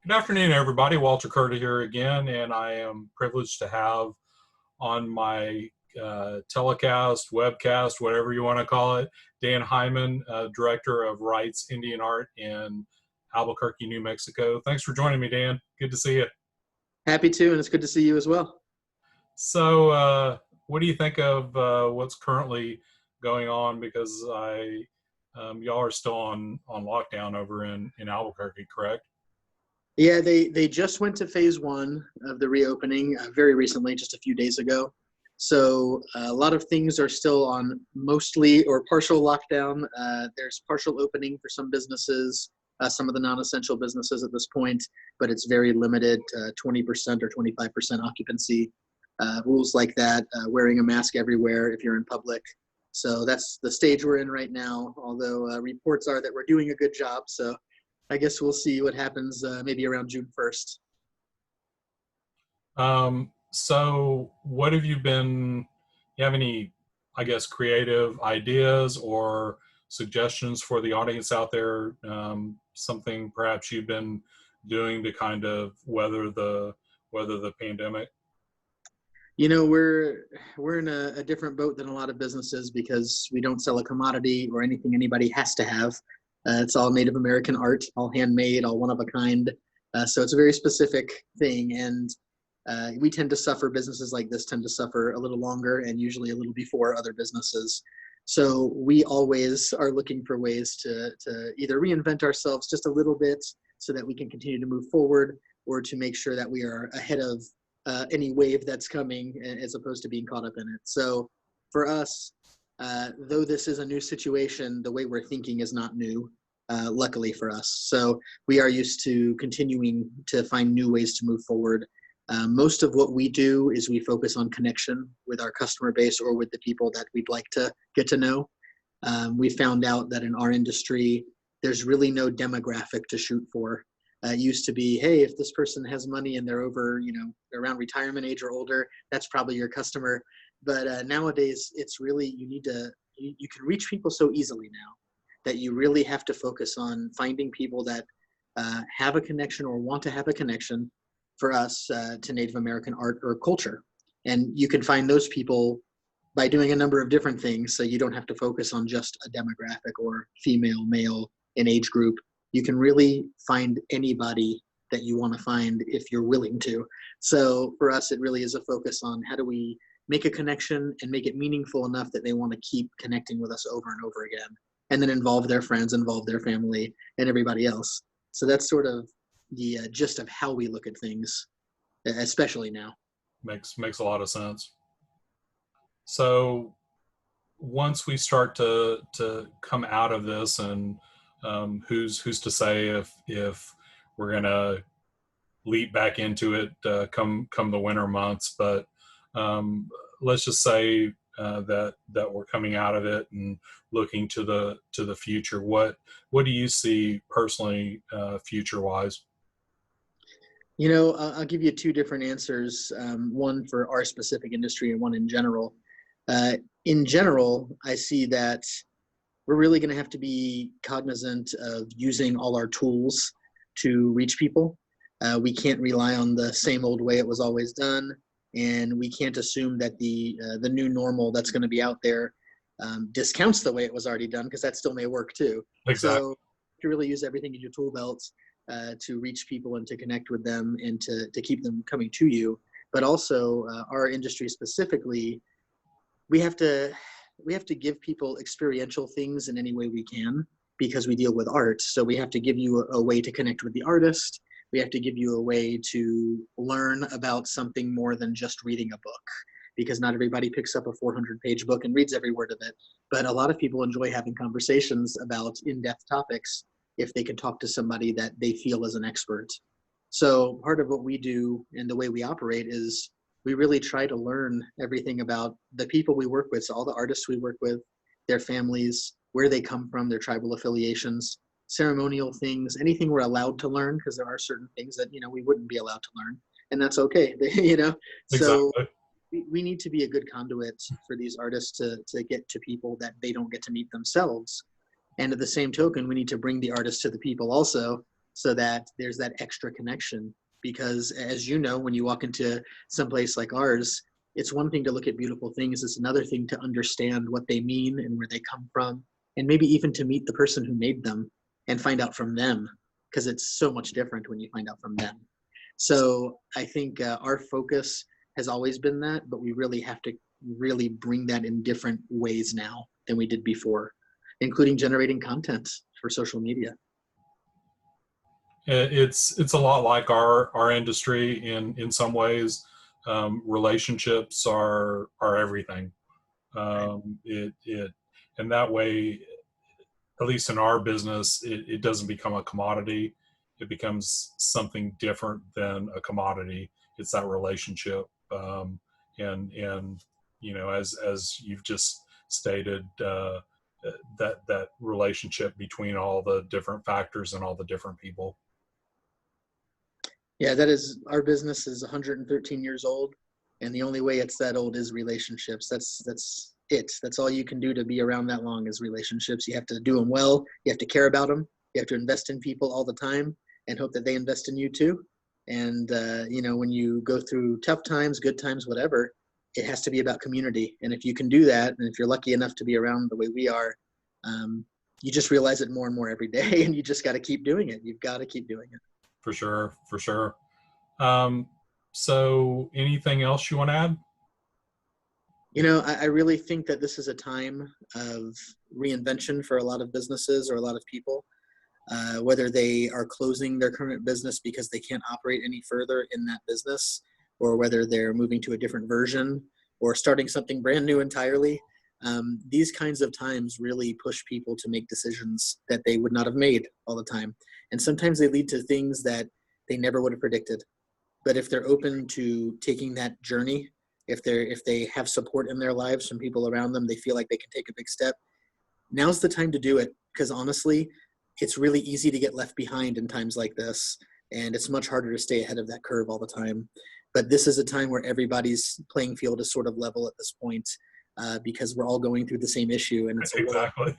Good afternoon, everybody. Walter Curta here again, and I am privileged to have on my telecast, webcast, whatever you want to call it, Dan Hyman, Director of Wright's Indian Art in Albuquerque, New Mexico. Thanks for joining me, Dan. Good to see you. Happy to, and it's good to see you as well. So, what do you think of what's currently going on? Because y'all are still on lockdown over in Albuquerque, correct? Yeah, they just went to phase one of the reopening very recently, just a few days ago. So a lot of things are still on mostly or partial lockdown. There's partial opening for some businesses, some of the non-essential businesses at this point, but it's very limited, 20% or 25% occupancy. Rules like that, wearing a mask everywhere if you're in public. So that's the stage we're in right now, although reports are that we're doing a good job. So I guess we'll see what happens maybe around June 1st. So what have you have any, I guess, creative ideas or suggestions for the audience out there? Something perhaps you've been doing to kind of weather the pandemic? You know, we're in a different boat than a lot of businesses because we don't sell a commodity or anything anybody has to have. It's all Native American art, all handmade, all one of a kind. So it's a very specific thing. And we tend to suffer, businesses like this tend to suffer a little longer and usually a little before other businesses. So we always are looking for ways to either reinvent ourselves just a little bit so that we can continue to move forward, or to make sure that we are ahead of any wave that's coming as opposed to being caught up in it. So for us, though this is a new situation, the way we're thinking is not new, luckily for us. So we are used to continuing to find new ways to move forward. Most of what we do is we focus on connection with our customer base or with the people that we'd like to get to know. We found out that in our industry, there's really no demographic to shoot for. It used to be, hey, if this person has money and they're over, around retirement age or older, that's probably your customer. But nowadays, it's really, you can reach people so easily now that you really have to focus on finding people that have a connection or want to have a connection, for us, to Native American art or culture. And you can find those people by doing a number of different things. So you don't have to focus on just a demographic or female, male, an age group. You can really find anybody that you want to find if you're willing to. So for us, it really is a focus on how do we make a connection and make it meaningful enough that they want to keep connecting with us over and over again, and then involve their friends, involve their family, and everybody else. So that's sort of the gist of how we look at things, especially now. Makes a lot of sense. So once we start to come out of this, and who's to say if we're gonna leap back into it come the winter months, but let's just say that we're coming out of it and looking to the future. What do you see personally, future wise? I'll give you two different answers, one for our specific industry and one in general. In general, I see that we're really going to have to be cognizant of using all our tools to reach people. We can't rely on the same old way it was always done, and we can't assume that the new normal that's going to be out there discounts the way it was already done, because that still may work too. Exactly. So you really use everything in your tool belt to reach people and to connect with them and to keep them coming to you. But also our industry specifically, we have to give people experiential things in any way we can, because we deal with art. So we have to give you a way to connect with the artist. We have to give you a way to learn about something more than just reading a book, because not everybody picks up a 400-page book and reads every word of it. But a lot of people enjoy having conversations about in-depth topics if they can talk to somebody that they feel is an expert. So part of what we do and the way we operate is we really try to learn everything about the people we work with, so all the artists we work with, their families, where they come from, their tribal affiliations, ceremonial things, anything we're allowed to learn, because there are certain things that, we wouldn't be allowed to learn, and that's okay, So Exactly. we need to be a good conduit for these artists to get to people that they don't get to meet themselves. And at the same token, we need to bring the artists to the people also. so that there's that extra connection. Because as you know, when you walk into some place like ours, it's one thing to look at beautiful things. It's another thing to understand what they mean and where they come from, and maybe even to meet the person who made them and find out from them, because it's so much different when you find out from them. So I think our focus has always been that, but we really have to really bring that in different ways now than we did before, including generating content for social media. It's a lot like our industry in some ways. Relationships are everything. Right. It and that way, at least in our business, it doesn't become a commodity. It becomes something different than a commodity. It's that relationship, and as you've just stated, that relationship between all the different factors and all the different people. Yeah, that is, our business is 113 years old, and the only way it's that old is relationships. That's it. That's all you can do to be around that long is relationships. You have to do them well. You have to care about them. You have to invest in people all the time and hope that they invest in you too. And when you go through tough times, good times, whatever, it has to be about community. And if you can do that, and if you're lucky enough to be around the way we are, um, you just realize it more and more every day, and you just got to keep doing it. You've got to keep doing it. For sure, for sure. Um, so, anything else you want to add? I really think that this is a time of reinvention for a lot of businesses or a lot of people, whether they are closing their current business because they can't operate any further in that business, or whether they're moving to a different version or starting something brand new entirely. These kinds of times really push people to make decisions that they would not have made all the time. And sometimes they lead to things that they never would have predicted. But if they're open to taking that journey, if they have support in their lives from people around them, they feel like they can take a big step. Now's the time to do it, because honestly, it's really easy to get left behind in times like this, and it's much harder to stay ahead of that curve all the time. But this is a time where everybody's playing field is sort of level at this point, because we're all going through the same issue, and it's a world. Exactly.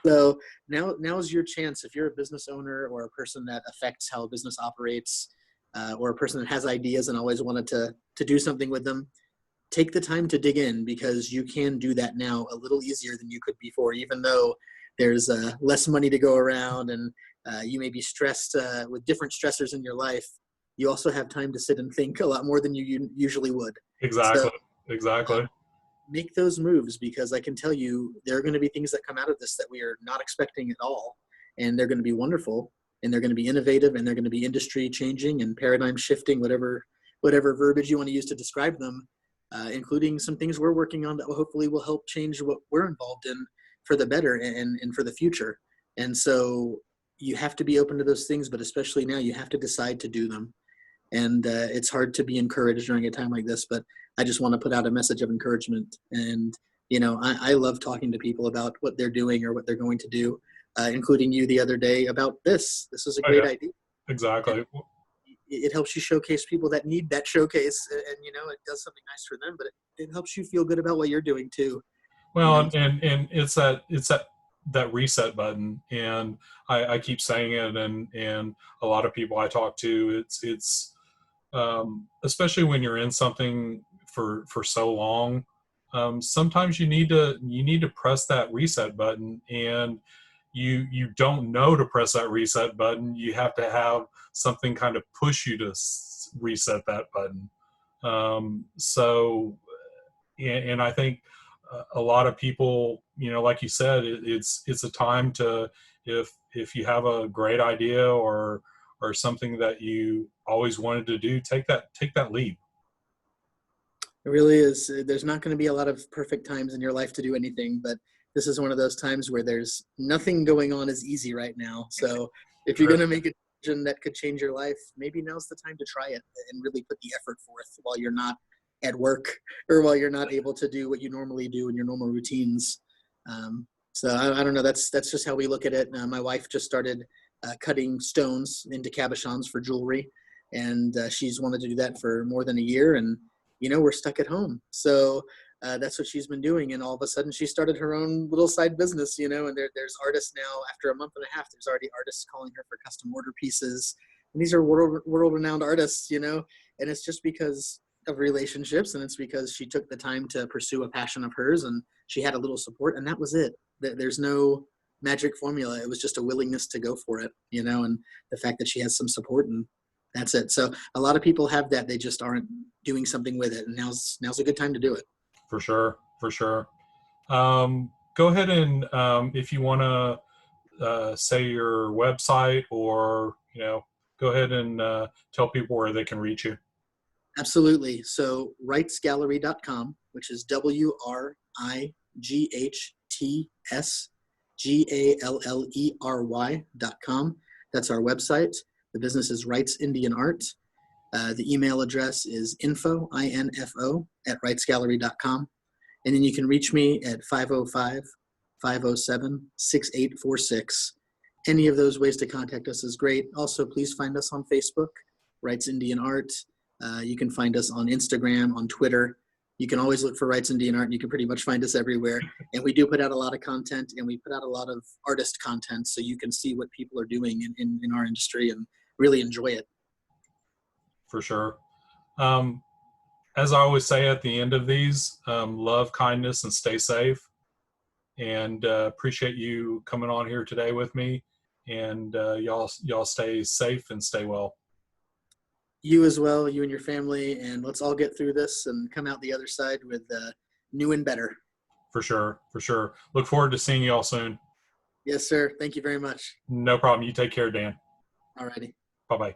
So now is your chance. If you're a business owner or a person that affects how a business operates, or a person that has ideas and always wanted to do something with them, take the time to dig in, because you can do that now a little easier than you could before, even though there's less money to go around, and you may be stressed with different stressors in your life. You also have time to sit and think a lot more than you usually would. So Exactly. Exactly. make those moves, because I can tell you there are going to be things that come out of this that we are not expecting at all, and they're going to be wonderful, and they're going to be innovative, and they're going to be industry changing and paradigm shifting, whatever verbiage you want to use to describe them, including some things we're working on that hopefully will help change what we're involved in for the better and for the future. And so you have to be open to those things, but especially now you have to decide to do them. And it's hard to be encouraged during a time like this, but I just want to put out a message of encouragement. And I love talking to people about what they're doing or what they're going to do, including you the other day about this. This is a Oh, great yeah. idea. And Exactly. it helps you showcase people that need that showcase, and it does something nice for them, but it helps you feel good about what you're doing too. you Well, know and it's that reset button, and I keep saying it, and a lot of people I talk to, it's especially when you're in something for so long, sometimes you need to press that reset button, and you don't know to press that reset button. You have to have something kind of push you to reset that button. So, and I think a lot of people, like you said, it's a time to, if you have a great idea or something that you always wanted to do, take that leap. It really is. There's not going to be a lot of perfect times in your life to do anything, but this is one of those times where there's nothing going on as easy right now. So if you're Sure. going to make a decision that could change your life, maybe now's the time to try it and really put the effort forth while you're not at work, or while you're not able to do what you normally do in your normal routines. So I don't know. That's just how we look at it. My wife just started cutting stones into cabochons for jewelry, and she's wanted to do that for more than a year. And we're stuck at home. So that's what she's been doing. And all of a sudden she started her own little side business, and there's artists now. After a month and a half, there's already artists calling her for custom order pieces. And these are world renowned artists, and it's just because of relationships, and it's because she took the time to pursue a passion of hers, and she had a little support, and that was it. There's no magic formula. It was just a willingness to go for it, and the fact that she has some support, and that's it. So a lot of people have that. They just aren't doing something with it. And now's a good time to do it. For sure. For sure. Go ahead and, if you want to say your website, or, go ahead and tell people where they can reach you. Absolutely. So wrightsgallery.com, which is WRIGHTSGALLERY.com. That's our website. The business is Wrights Indian Art. The email address is info, I-N-F-O, @wrightsgallery.com. And then you can reach me at 505-507-6846. Any of those ways to contact us is great. Also, please find us on Facebook, Wrights Indian Art. You can find us on Instagram, on Twitter. You can always look for Wrights Indian Art, and you can pretty much find us everywhere. And we do put out a lot of content, and we put out a lot of artist content, so you can see what people are doing in our industry and really enjoy it. For sure. As I always say at the end of these, love, kindness, and stay safe. And appreciate you coming on here today with me. And y'all stay safe and stay well. You as well, you and your family, and let's all get through this and come out the other side with new and better. For sure. For sure. Look forward to seeing you all soon. Yes, sir. Thank you very much. No problem. You take care, Dan. All righty. Bye-bye.